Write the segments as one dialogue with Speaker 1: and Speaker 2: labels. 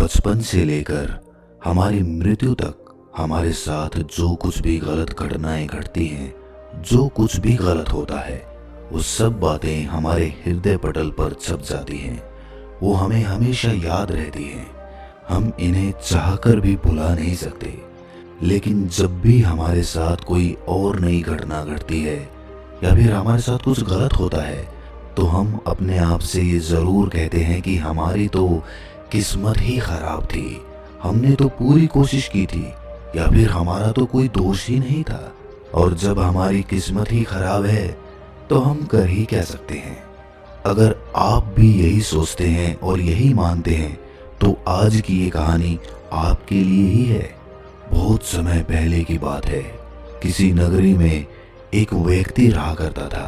Speaker 1: बचपन से लेकर हमारी मृत्यु तक हमारे साथ जो कुछ भी गलत घटनाएं घटती हैं, जो कुछ भी गलत होता है, वो सब बातें हमारे हृदय पटल पर छप जाती हैं। वो हमें हमेशा याद रहती हैं। हम इन्हें चाहकर भी भुला नहीं सकते। लेकिन जब भी हमारे साथ कोई और नई घटना घटती है या फिर हमारे साथ कुछ गलत होता है, तो हम अपने आप से ये ज़रूर कहते हैं कि हमारी तो किस्मत ही खराब थी, हमने तो पूरी कोशिश की थी, या फिर हमारा तो कोई दोष ही नहीं था। और जब हमारी किस्मत ही खराब है तो हम कर ही क्या सकते हैं। अगर आप भी यही सोचते हैं और यही मानते हैं तो आज की ये कहानी आपके लिए ही है। बहुत समय पहले की बात है। किसी नगरी में एक व्यक्ति रहा करता था।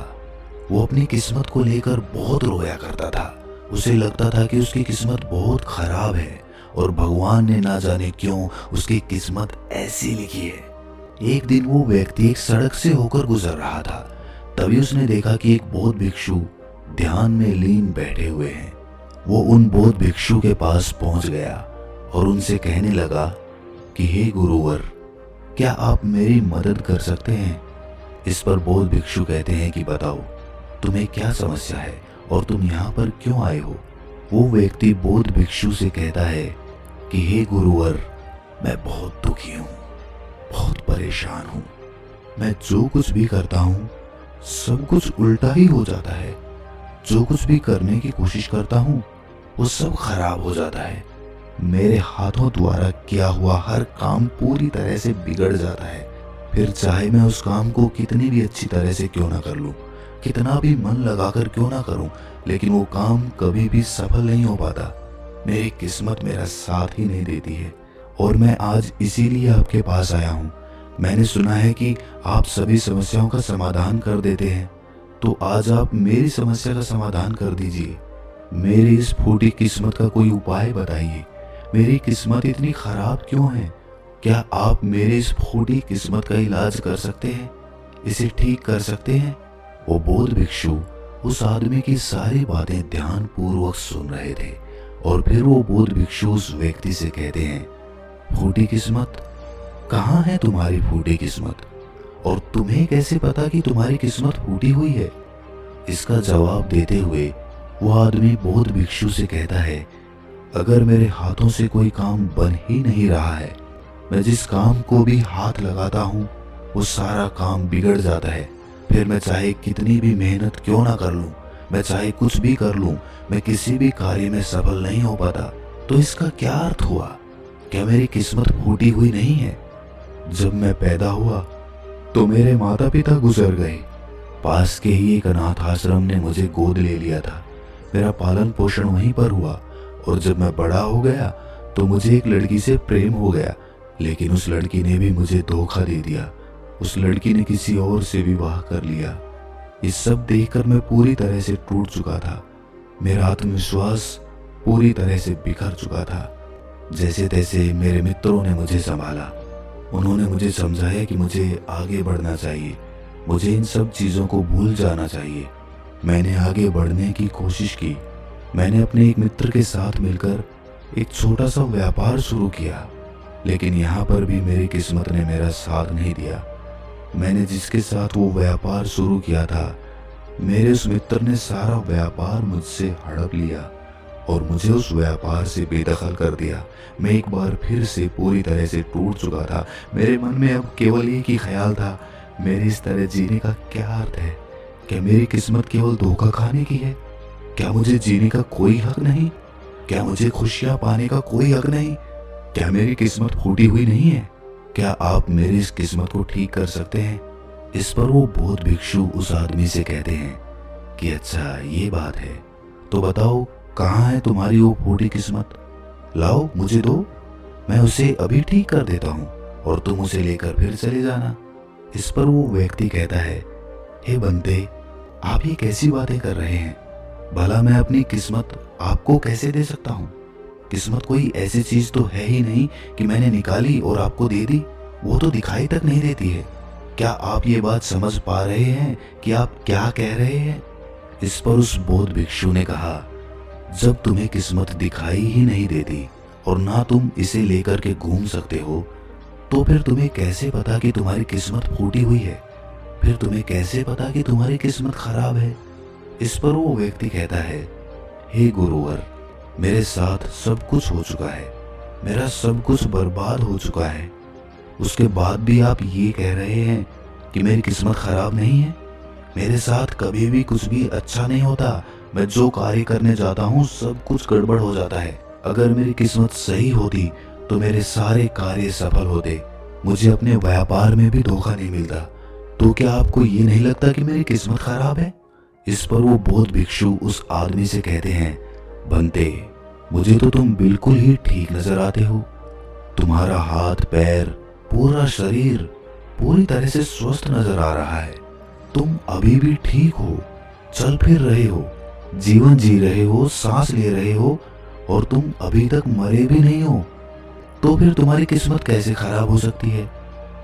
Speaker 1: वो अपनी किस्मत को लेकर बहुत रोया करता था। उसे लगता था कि उसकी किस्मत बहुत खराब है और भगवान ने ना जाने क्यों उसकी किस्मत ऐसी लिखी है। एक दिन वो व्यक्ति एक सड़क से होकर गुजर रहा था। तभी उसने देखा कि एक बौद्ध भिक्षु ध्यान में लीन बैठे हुए हैं। वो उन बौद्ध भिक्षु के पास पहुंच गया और उनसे कहने लगा कि हे गुरुवर, क्या आप मेरी मदद कर सकते हैं। इस पर बौद्ध भिक्षु कहते हैं कि बताओ, तुम्हें क्या समस्या है और तुम यहाँ पर क्यों आए हो। वो व्यक्ति बौद्ध भिक्षु से कहता है कि हे गुरुवर, मैं बहुत दुखी हूँ, बहुत परेशान हूँ। मैं जो कुछ भी करता हूँ सब कुछ उल्टा ही हो जाता है। जो कुछ भी करने की कोशिश करता हूँ वो सब खराब हो जाता है। मेरे हाथों द्वारा किया हुआ हर काम पूरी तरह से बिगड़ जाता है। फिर चाहे मैं उस काम को कितनी भी अच्छी तरह से क्यों ना कर लूँ, कितना भी मन लगाकर क्यों ना करूं, लेकिन वो काम कभी भी सफल नहीं हो पाता। मेरी किस्मत मेरा साथ ही नहीं देती है और मैं आज इसीलिए आपके पास आया हूँ। मैंने सुना है कि आप सभी समस्याओं का समाधान कर देते हैं, तो आज आप मेरी समस्या का समाधान कर दीजिए। मेरी इस फूटी किस्मत का कोई उपाय बताइए। मेरी किस्मत इतनी खराब क्यों है। क्या आप मेरी इस फूटी किस्मत का इलाज कर सकते हैं, इसे ठीक कर सकते हैं। वो बौद्ध भिक्षु उस आदमी की सारी बातें ध्यान पूर्वक सुन रहे थे और फिर वो बौद्ध भिक्षु उस व्यक्ति से कहते हैं, फूटी किस्मत, कहाँ है तुम्हारी फूटी किस्मत और तुम्हें कैसे पता कि तुम्हारी किस्मत फूटी हुई है। इसका जवाब देते हुए वो आदमी बौद्ध भिक्षु से कहता है, अगर मेरे हाथों से कोई काम बन ही नहीं रहा है, मैं जिस काम को भी हाथ लगाता हूँ वो सारा काम बिगड़ जाता है। फिर मैं चाहे कितनी भी मेहनत क्यों ना कर लूं, मैं चाहे कुछ भी कर लूं, मैं किसी भी कार्य में सफल नहीं हो पाता। तो इसका क्या अर्थ हुआ। क्या मेरी किस्मत फूटी हुई नहीं है। जब मैं पैदा हुआ तो मेरे माता पिता गुजर गए। पास के ही एक अनाथ आश्रम ने मुझे गोद ले लिया था। मेरा पालन पोषण वहीं पर हुआ और जब मैं बड़ा हो गया तो मुझे एक लड़की से प्रेम हो गया, लेकिन उस लड़की ने भी मुझे धोखा दे दिया। उस लड़की ने किसी और से विवाह कर लिया। ये सब देखकर मैं पूरी तरह से टूट चुका था। मेरा आत्मविश्वास पूरी तरह से बिखर चुका था। जैसे तैसे मेरे मित्रों ने मुझे संभाला। उन्होंने मुझे समझाया कि मुझे आगे बढ़ना चाहिए, मुझे इन सब चीज़ों को भूल जाना चाहिए। मैंने आगे बढ़ने की कोशिश की। मैंने अपने एक मित्र के साथ मिलकर एक छोटा सा व्यापार शुरू किया, लेकिन यहाँ पर भी मेरी किस्मत ने मेरा साथ नहीं दिया। मैंने जिसके साथ वो व्यापार शुरू किया था, मेरे उस मित्र ने सारा व्यापार मुझसे हड़प लिया और मुझे उस व्यापार से बेदखल कर दिया। मैं एक बार फिर से पूरी तरह से टूट चुका था। मेरे मन में अब केवल एक ही ख्याल था, मेरे इस तरह जीने का क्या अर्थ है। क्या मेरी किस्मत केवल धोखा खाने की है। क्या मुझे जीने का कोई हक नहीं। क्या मुझे खुशियां पाने का कोई हक नहीं। क्या मेरी किस्मत फूटी हुई नहीं है। क्या आप मेरी इस किस्मत को ठीक कर सकते हैं। इस पर वो बौद्ध भिक्षु उस आदमी से कहते हैं कि अच्छा ये बात है, तो बताओ कहाँ है तुम्हारी वो फूटी किस्मत। लाओ मुझे दो, मैं उसे अभी ठीक कर देता हूँ और तुम उसे लेकर फिर चले जाना। इस पर वो व्यक्ति कहता है, हे बंदे, आप ये कैसी बातें कर रहे हैं। भला मैं अपनी किस्मत आपको कैसे दे सकता हूँ। किस्मत कोई ऐसी चीज तो है ही नहीं कि मैंने निकाली और आपको दे दी। वो तो दिखाई तक नहीं देती है। क्या आप ये बात समझ पा रहे हैं कि आप क्या कह रहे हैं। इस पर उस बौद्ध भिक्षु ने कहा, जब तुम्हें किस्मत दिखाई ही नहीं देती और ना तुम इसे लेकर के घूम सकते हो, तो फिर तुम्हें कैसे पता कि तुम्हारी किस्मत फूटी हुई है? फिर तुम्हें कैसे पता कि तुम्हारी किस्मत खराब है? इस पर वो व्यक्ति कहता है, हे गुरुवर, मेरे साथ सब कुछ हो चुका है, मेरा सब कुछ बर्बाद हो चुका है, उसके बाद भी आप ये कह रहे हैं कि मेरी किस्मत खराब नहीं है? मेरे साथ कभी भी कुछ भी अच्छा नहीं होता। मैं जो कार्य करने जाता हूँ सब कुछ गड़बड़ हो जाता है। अगर मेरी किस्मत सही होती तो मेरे सारे कार्य सफल होते। मुझे अपने व्यापार में भी धोखा नहीं मिलता। तो क्या आपको ये नहीं लगता कि मेरी किस्मत खराब है? इस पर वो बौद्ध भिक्षु उस आदमी से कहते हैं, बंते, मुझे तो तुम बिल्कुल ही ठीक नजर आते हो। तुम्हारा हाथ पैर पूरा शरीर पूरी तरह से स्वस्थ नजर आ रहा है। तुम अभी भी ठीक हो, चल फिर रहे हो, जीवन जी रहे हो, सांस ले रहे हो और तुम अभी तक मरे भी नहीं हो। तो फिर तुम्हारी किस्मत कैसे खराब हो सकती है?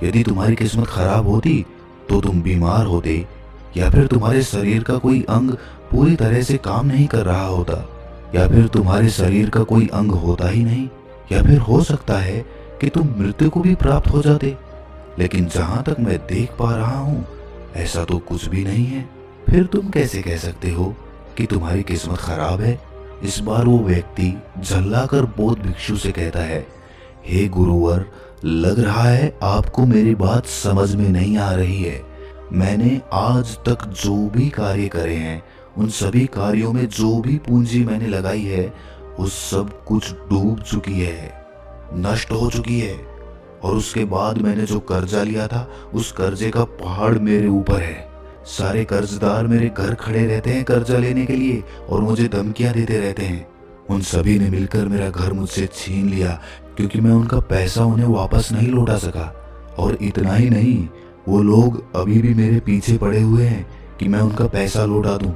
Speaker 1: यदि तुम्हारी किस्मत खराब होती तो तुम बीमार होते, या फिर तुम्हारे शरीर का कोई अंग पूरी तरह से काम नहीं कर रहा होता, या फिर तुम्हारे शरीर का कोई अंग होता ही नहीं, या फिर हो सकता है कि तुम मृत्यु को भी प्राप्त हो जाते। लेकिन जहां तक मैं देख पा रहा हूं ऐसा तो कुछ भी नहीं है। फिर तुम कैसे कह सकते हो कि तुम्हारी किस्मत खराब है? इस बार वो व्यक्ति झल्लाकर बौद्ध भिक्षु से कहता है, हे गुरुवर, लग रहा है आपको मेरी बात समझ में नहीं आ रही है। मैंने आज तक जो भी कार्य करे हैं, उन सभी कार्यों में जो भी पूंजी मैंने लगाई है, उस सब कुछ डूब चुकी है, नष्ट हो चुकी है। और उसके बाद मैंने जो कर्जा लिया था, उस कर्जे का पहाड़ मेरे ऊपर है। सारे कर्जदार मेरे घर खड़े रहते हैं कर्जा लेने के लिए और मुझे धमकियां देते रहते हैं। उन सभी ने मिलकर मेरा घर मुझसे छीन लिया क्योंकि मैं उनका पैसा उन्हें वापस नहीं लौटा सका। और इतना ही नहीं, वो लोग अभी भी मेरे पीछे पड़े हुए हैं कि मैं उनका पैसा लौटा दूं।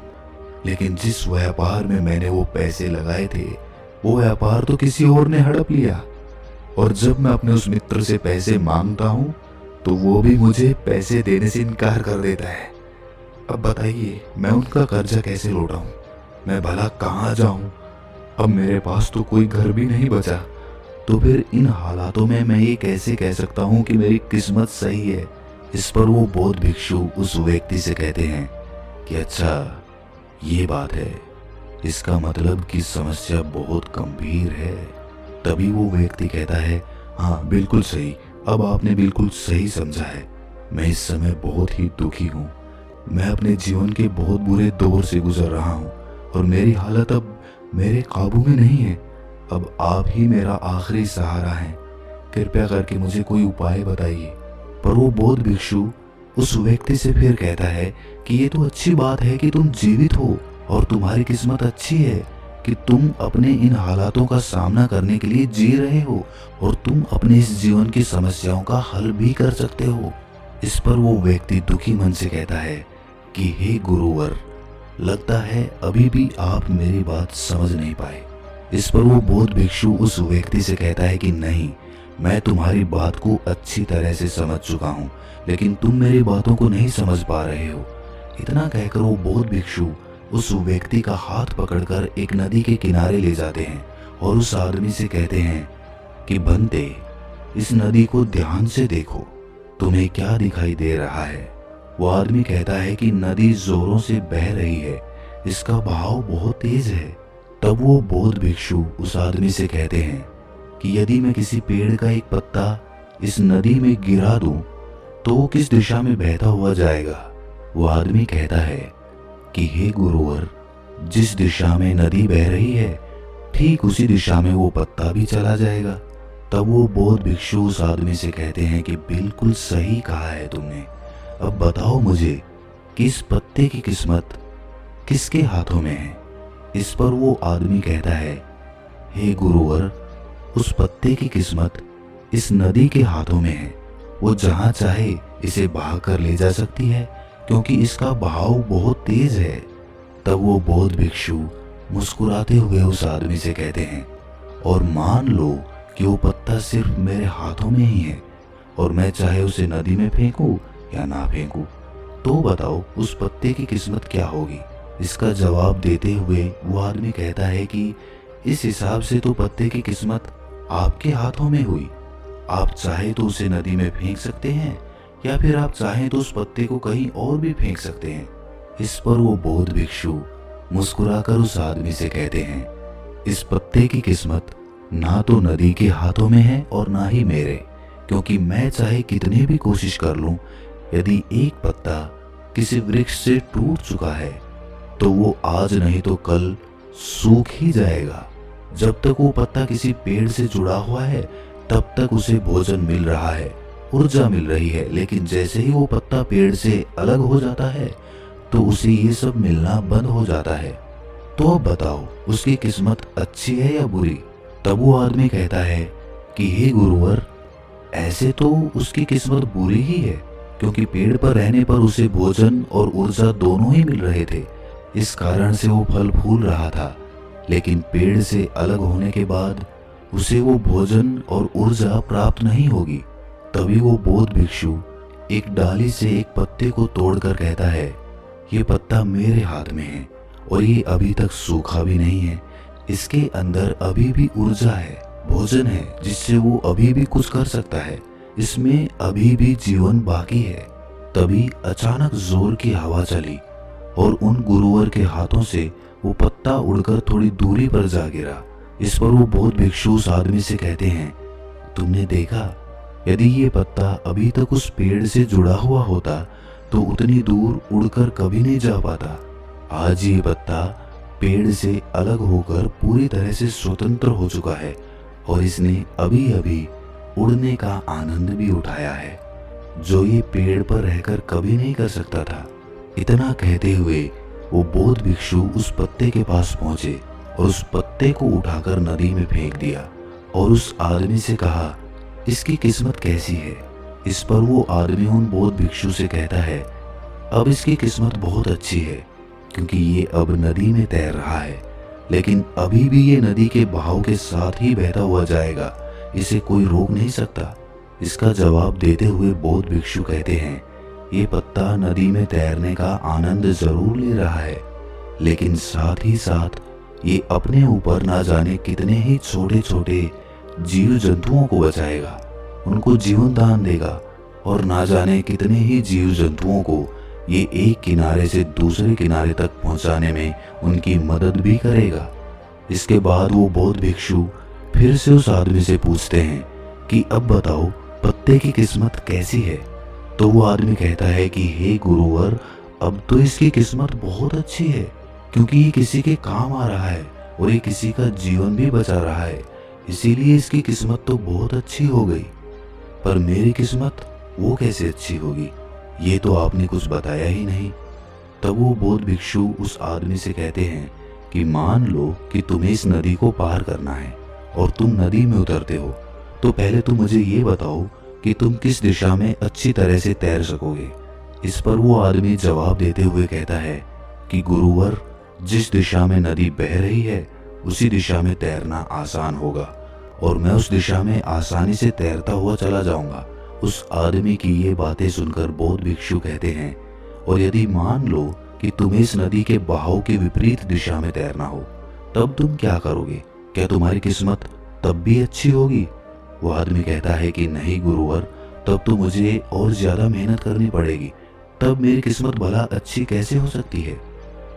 Speaker 1: लेकिन जिस व्यापार में मैंने वो पैसे लगाए थे, वो व्यापार तो किसी और ने हड़प लिया। और जब मैं अपने उस मित्र से पैसे मांगता हूँ तो वो भी मुझे पैसे देने से इनकार कर देता है। अब बताइए, मैं उनका कर्जा कैसे लौटाऊं? मैं भला कहाँ जाऊं? अब मेरे पास तो कोई घर भी नहीं बचा। तो फिर इन हालातों में मैं ये कैसे कह सकता हूँ कि मेरी किस्मत सही है? इस पर वो बौद्ध भिक्षु उस व्यक्ति से कहते हैं कि अच्छा, ये बात है, इसका मतलब कि समस्या बहुत गंभीर है। तभी वो व्यक्ति कहता है, हाँ बिल्कुल सही, अब आपने बिल्कुल सही समझा है। मैं इस समय बहुत ही दुखी हूँ। मैं अपने जीवन के बहुत बुरे दौर से गुजर रहा हूँ और मेरी हालत अब मेरे काबू में नहीं है। अब आप ही मेरा आखिरी सहारा हैं। कृपया करके मुझे कोई उपाय बताइए। पर वो बौद्ध भिक्षु उस व्यक्ति से फिर कहता है कि ये तो अच्छी बात है कि तुम जीवित हो और तुम्हारी किस्मत अच्छी है कि तुम अपने इन हालातों का सामना करने के लिए जी रहे हो और तुम अपने इस जीवन की समस्याओं का हल भी कर सकते हो। इस पर वो व्यक्ति दुखी मन से कहता है कि हे गुरुवर, लगता है अभी भी आप मेरी बात समझ नहीं पाए। इस पर वो बौद्ध भिक्षु उस व्यक्ति से कहता है कि नहीं, मैं तुम्हारी बात को अच्छी तरह से समझ चुका हूँ, लेकिन तुम मेरी बातों को नहीं समझ पा रहे हो। इतना कहकर वो बौद्ध भिक्षु उस व्यक्ति का हाथ पकड़कर एक नदी के किनारे ले जाते हैं और उस आदमी से कहते हैं कि बंते, इस नदी को ध्यान से देखो, तुम्हें क्या दिखाई दे रहा है? वो आदमी कहता है कि नदी जोरों से बह रही है, इसका बहाव बहुत तेज है। तब वो बौद्ध भिक्षु उस आदमी से कहते हैं कि यदि मैं किसी पेड़ का एक पत्ता इस नदी में गिरा दूं तो वो किस दिशा में बहता हुआ जाएगा? वो आदमी कहता है कि हे गुरुवर, जिस दिशा में नदी बह रही है ठीक उसी दिशा में वो पत्ता भी चला जाएगा। तब वो बौद्ध भिक्षु उस आदमी से कहते हैं कि बिल्कुल सही कहा है तुमने। अब बताओ मुझे कि इस पत्ते की किस्मत किसके हाथों में है? इस पर वो आदमी कहता है, हे गुरुवर, उस पत्ते की किस्मत इस नदी के हाथों में है। वो जहां चाहे इसे बहा कर ले जा सकती है क्योंकि इसका बहाव बहुत तेज है। तब वो बौद्ध भिक्षु मुस्कुराते हुए उस आदमी से कहते हैं, और मान लो कि वो पत्ता सिर्फ मेरे हाथों में ही है और मैं चाहे उसे नदी में फेंकूं या ना फेंकूं, तो बताओ उस पत्ते की किस्मत क्या होगी? इसका जवाब देते हुए वो आदमी कहता है कि इस हिसाब से तो पत्ते की किस्मत आपके हाथों में हुई। आप चाहे तो उसे नदी में फेंक सकते हैं या फिर आप चाहें तो उस पत्ते को कहीं और भी फेंक सकते हैं। इस पर वो बौद्ध भिक्षु मुस्कुराकर उस आदमी से कहते हैं, इस पत्ते की किस्मत ना तो नदी के हाथों में है और ना ही मेरे, क्योंकि मैं चाहे कितनी भी कोशिश कर लूं, यदि एक पत्ता किसी वृक्ष से टूट चुका है तो वो आज नहीं तो कल सूख ही जाएगा। जब तक वो पत्ता किसी पेड़ से जुड़ा हुआ है तब तक उसे भोजन मिल रहा है, ऊर्जा मिल रही है, लेकिन जैसे ही वो पत्ता पेड़ से अलग हो जाता है तो उसे ये सब मिलना बंद हो जाता है। तो अब बताओ उसकी किस्मत अच्छी है या बुरी? तब वो आदमी कहता है कि हे गुरुवर, ऐसे तो उसकी किस्मत बुरी ही है, क्योंकि पेड़ पर रहने पर उसे भोजन और ऊर्जा दोनों ही मिल रहे थे, इस कारण से वो फल फूल रहा था। लेकिन पेड़ से अलग होने के बाद उसे वो भोजन और ऊर्जा प्राप्त नहीं होगी। तभी वो बौद्ध भिक्षु एक डाली से एक पत्ते को तोड़कर कहता है, ये पत्ता मेरे हाथ में है और ये अभी तक सूखा भी नहीं है, इसके अंदर अभी भी ऊर्जा है, भोजन है जिससे वो अभी भी कुछ कर सकता है, इसमें अभी भी जीवन बाकी है। तभी अचानक जोर की हवा चली और उन गुरुवर के हाथों से वो पत्ता उड़कर थोड़ी दूरी पर जा गिरा। इस पर वो बौद्ध भिक्षु उस आदमी से कहते हैं, तुमने देखा, यदि ये पत्ता अभी तक उस पेड़ से जुड़ा हुआ होता तो उतनी दूर उड़कर कभी नहीं जा पाता। आज ये पत्ता पेड़ से अलग होकर पूरी तरह से स्वतंत्र हो चुका है और इसने अभी अभी उड़ने का आनंद भी उठाया है, जो ये पेड़ पर रहकर कभी नहीं कर सकता था। इतना कहते हुए वो बौद्ध भिक्षु उस पत्ते के पास पहुंचे और उस पत्ते को उठाकर नदी में फेंक दिया और उस आदमी से कहा, इसकी किस्मत कैसी है? इस पर वो आदमी उन बौद्ध भिक्षु से कहता है, अब इसकी किस्मत बहुत अच्छी है, क्योंकि ये अब नदी में तैर रहा है, लेकिन अभी भी ये नदी के बहाव के साथ ही बहता हुआ जाएगा, इसे कोई रोक नहीं सकता। इसका जवाब देते हुए बौद्ध भिक्षु कहते हैं, ये पत्ता नदी में तैरने का आनंद जरूर ले रहा है, लेकिन साथ ही साथ ये अपने ऊपर ना जाने कितने ही छोटे छोटे जीव जंतुओं को बचाएगा, उनको जीवन दान देगा और ना जाने कितने ही जीव जंतुओं को ये एक किनारे से दूसरे किनारे तक पहुंचाने में उनकी मदद भी करेगा। इसके बाद वो बौद्ध भिक्षु फिर से उस आदमी से पूछते हैं कि अब बताओ पत्ते की किस्मत कैसी है? तो वो आदमी कहता है कि हे गुरुवर, अब तो इसकी किस्मत बहुत अच्छी है, क्योंकि ये किसी के काम आ रहा है और ये किसी का जीवन भी बचा रहा है, इसीलिए इसकी किस्मत तो बहुत अच्छी हो गई। पर मेरी किस्मत वो कैसे अच्छी होगी? ये तो आपने कुछ बताया ही नहीं। तब वो बौद्ध भिक्षु उस आदमी से कहते हैं कि मान लो कि तुम्हें इस नदी को पार करना है और तुम नदी में उतरते हो, तो पहले तुम मुझे ये बताओ कि तुम किस दिशा में अच्छी तरह से तैर सकोगे। इस पर वो आदमी जवाब देते हुए कहता है कि गुरुवर, जिस दिशा में नदी बह रही है उसी दिशा में तैरना आसान होगा और मैं उस दिशा में आसानी से तैरता हुआ चला जाऊंगा। उस आदमी की ये बातें सुनकर बौद्ध भिक्षु कहते हैं, और यदि मान लो कि तुम्हें इस नदी के बहाव के विपरीत दिशा में तैरना हो, तब तुम क्या करोगे? क्या तुम्हारी किस्मत तब भी अच्छी होगी? वो आदमी कहता है कि नहीं गुरुवर, तब तो मुझे और ज्यादा मेहनत करनी पड़ेगी, तब मेरी किस्मत भला अच्छी कैसे हो सकती है?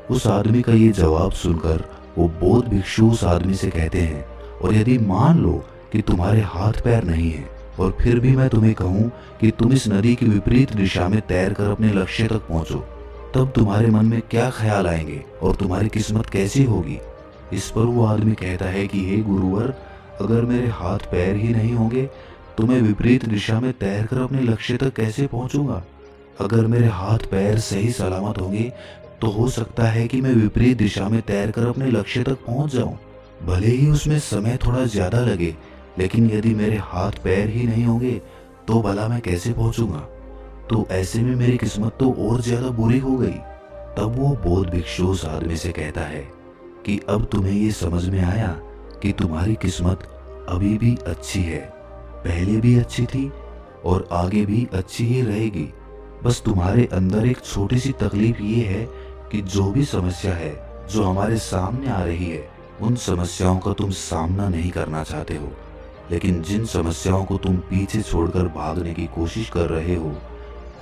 Speaker 1: उस आदमी का ये जवाब सुनकर वो बौद्ध भिक्षु उस आदमी से कहते हैं, और यदि मान लो कि तुम्हारे हाथ पैर नहीं है और फिर भी मैं तुम्हें कहूं कि तुम इस नदी की विपरीत दिशा में तैरकर अपने लक्ष्य तक पहुंचो, तब तुम्हारे मन में क्या ख्याल आएंगे और तुम्हारी किस्मत कैसी होगी? इस पर वो आदमी कहता है कि हे गुरुवर, अगर मेरे हाथ पैर ही नहीं होंगे तो मैं विपरीत दिशा में तैरकर अपने लक्ष्य तक कैसे पहुंचूंगा? अगर मेरे हाथ पैर सही सलामत होंगे तो हो सकता है कि मैं विपरीत दिशा में तैरकर अपने लक्ष्य तक पहुंच जाऊं, भले ही उसमें समय थोड़ा ज्यादा लगे, लेकिन यदि मेरे हाथ पैर ही नहीं होंगे तो भला मैं कैसे पहुंचूंगा? तो ऐसे में मेरी किस्मत तो और ज्यादा बुरी हो गई। तब वो बौद्ध भिक्षु उस आदमी से कहता है कि अब तुम्हें ये समझ में आया कि तुम्हारी किस्मत अभी भी अच्छी है, पहले भी अच्छी थी और आगे भी अच्छी ही रहेगी। बस तुम्हारे अंदर एक छोटी सी तकलीफ ये है कि जो भी समस्या है जो हमारे सामने आ रही है, उन समस्याओं का तुम सामना नहीं करना चाहते हो, लेकिन जिन समस्याओं को तुम पीछे छोड़कर भागने की कोशिश कर रहे हो,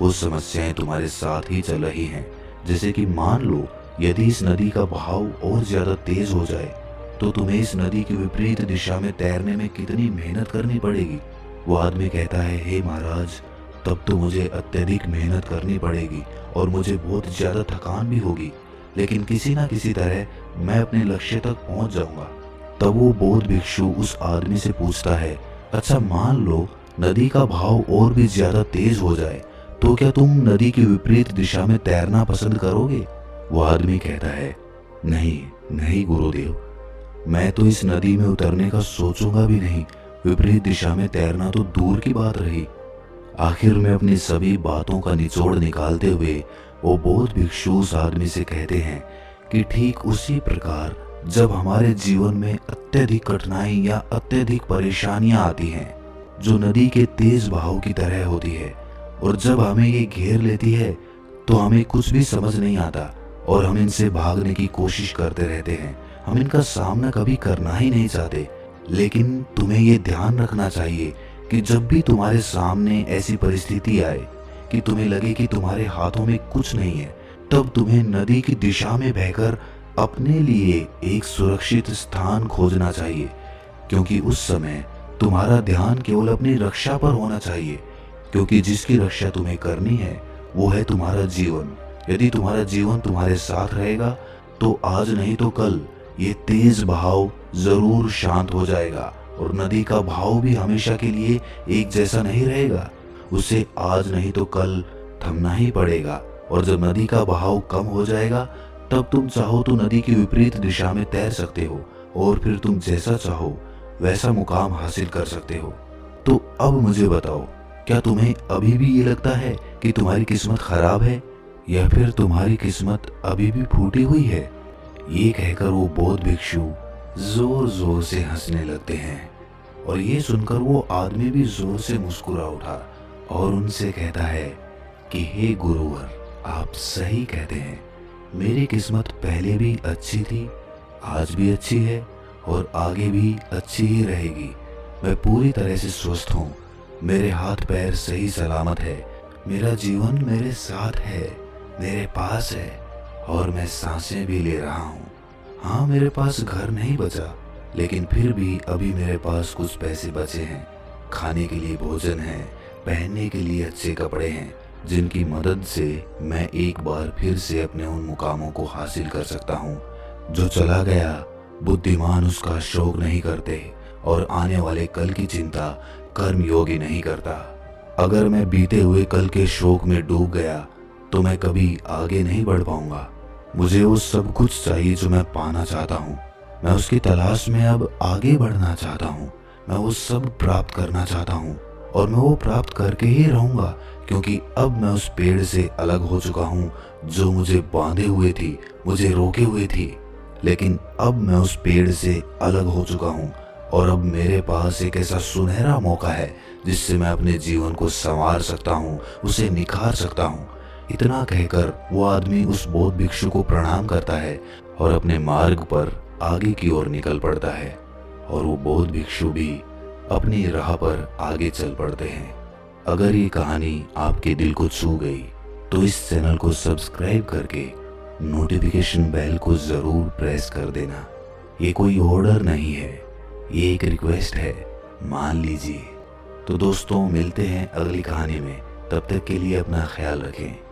Speaker 1: वो समस्याएं तुम्हारे साथ ही चल रही हैं। जैसे कि मान लो यदि इस नदी का बहाव और ज्यादा तेज हो जाए तो तुम्हें इस नदी की विपरीत दिशा में तैरने में कितनी मेहनत करनी पड़ेगी। वो आदमी कहता है, हे महाराज, तब तो मुझे अत्यधिक मेहनत करनी पड़ेगी और मुझे बहुत ज्यादा थकान भी होगी, लेकिन किसी ना किसी तरह मैं अपने लक्ष्य तक पहुंच जाऊंगा। तब वो बौद्ध भिक्षु उस आदमी से पूछता है, अच्छा मान लो नदी का बहाव और भी ज्यादा तेज हो जाए तो क्या तुम नदी की विपरीत दिशा में तैरना पसंद करोगे? वो आदमी कहता है, नहीं नहीं गुरुदेव, मैं तो इस नदी में उतरने का सोचूंगा भी नहीं, विपरीत दिशा में तैरना तो दूर की बात रही। आखिर में अपनी सभी बातों का निचोड़ निकालते हुए वो बौद्ध भिक्षु उस आदमी से कहते हैं कि ठीक उसी प्रकार जब हमारे जीवन में अत्यधिक कठिनाई या अत्यधिक परेशानियां आती हैं जो नदी के तेज बहाव की तरह होती है, और जब हमें ये घेर लेती है तो हमें कुछ भी समझ नहीं आता और हम इनसे भागने की कोशिश करते रहते हैं। हम इनका सामना कभी करना ही नहीं चाहते। लेकिन तुम्हें ये ध्यान रखना चाहिए कि जब भी तुम्हारे सामने ऐसी परिस्थिति आए कि तुम्हें लगे कि तुम्हारे हाथों में कुछ नहीं है, तब तुम्हें नदी की दिशा में बहकर अपने लिए एक सुरक्षित स्थान खोजना चाहिए, क्योंकि उस समय तुम्हारा ध्यान केवल अपनी रक्षा पर होना चाहिए, क्योंकि जिसकी रक्षा तुम्हें करनी है वो है तुम्हारा जीवन। यदि तुम्हारा जीवन तुम्हारे साथ रहेगा तो आज नहीं तो कल ये तेज बहाव जरूर शांत हो जाएगा, और नदी का बहाव भी हमेशा के लिए एक जैसा नहीं रहेगा। उसे आज नहीं तो कल थमना ही पड़ेगा, और जब नदी का बहाव कम हो जाएगा तब तुम चाहो तो नदी की विपरीत दिशा में तैर सकते हो और फिर तुम जैसा चाहो वैसा मुकाम हासिल कर सकते हो। तो अब मुझे बताओ, क्या तुम्हें अभी भी ये लगता है कि तुम्हारी किस्मत खराब है, या फिर तुम्हारी किस्मत अभी भी फूटी हुई है? ये कहकर वो बौद्ध भिक्षु जोर जोर से हंसने लगते हैं, और ये सुनकर वो आदमी भी जोर से मुस्कुरा उठा और उनसे कहता है कि हे गुरुवर, आप सही कहते हैं, मेरी किस्मत पहले भी अच्छी थी, आज भी अच्छी है और आगे भी अच्छी ही रहेगी। मैं पूरी तरह से स्वस्थ हूँ, मेरे हाथ पैर सही सलामत है, मेरा जीवन मेरे साथ है, मेरे पास है, और मैं सांसें भी ले रहा हूँ। हाँ, मेरे पास घर नहीं बचा, लेकिन फिर भी अभी मेरे पास कुछ पैसे बचे हैं, खाने के लिए भोजन है, पहनने के लिए अच्छे कपड़े हैं, जिनकी मदद से मैं एक बार फिर से अपने उन मुकामों को हासिल कर सकता हूँ। जो चला गया बुद्धिमान उसका शोक नहीं करते, और आने वाले कल की चिंता कर्मयोगी नहीं करता। अगर मैं बीते हुए कल के शोक में डूब गया तो मैं कभी आगे नहीं बढ़ पाऊंगा। मुझे वो सब कुछ चाहिए जो मैं पाना चाहता हूँ, मैं उसकी तलाश में अब आगे बढ़ना चाहता हूँ। मैं वो सब प्राप्त करना चाहता हूँ, और मैं वो प्राप्त करके ही रहूंगा, क्योंकि अब मैं उस पेड़ से अलग हो चुका हूँ जो मुझे बांधे हुए थी, मुझे रोके हुए थी। लेकिन अब मैं उस पेड़ से अलग हो चुका हूँ, और अब मेरे पास एक ऐसा सुनहरा मौका है जिससे मैं अपने जीवन को संवार सकता हूँ, उसे निखार सकता हूँ। इतना कहकर वो आदमी उस बौद्ध भिक्षु को प्रणाम करता है और अपने मार्ग पर आगे की ओर निकल पड़ता है, और वो बौद्ध भिक्षु भी अपनी राह पर आगे चल पड़ते हैं। अगर ये कहानी आपके दिल को छू गई तो इस चैनल को सब्सक्राइब करके नोटिफिकेशन बेल को जरूर प्रेस कर देना। ये कोई ऑर्डर नहीं है, ये एक रिक्वेस्ट है, मान लीजिए। तो दोस्तों, मिलते हैं अगली कहानी में, तब तक के लिए अपना ख्याल रखें।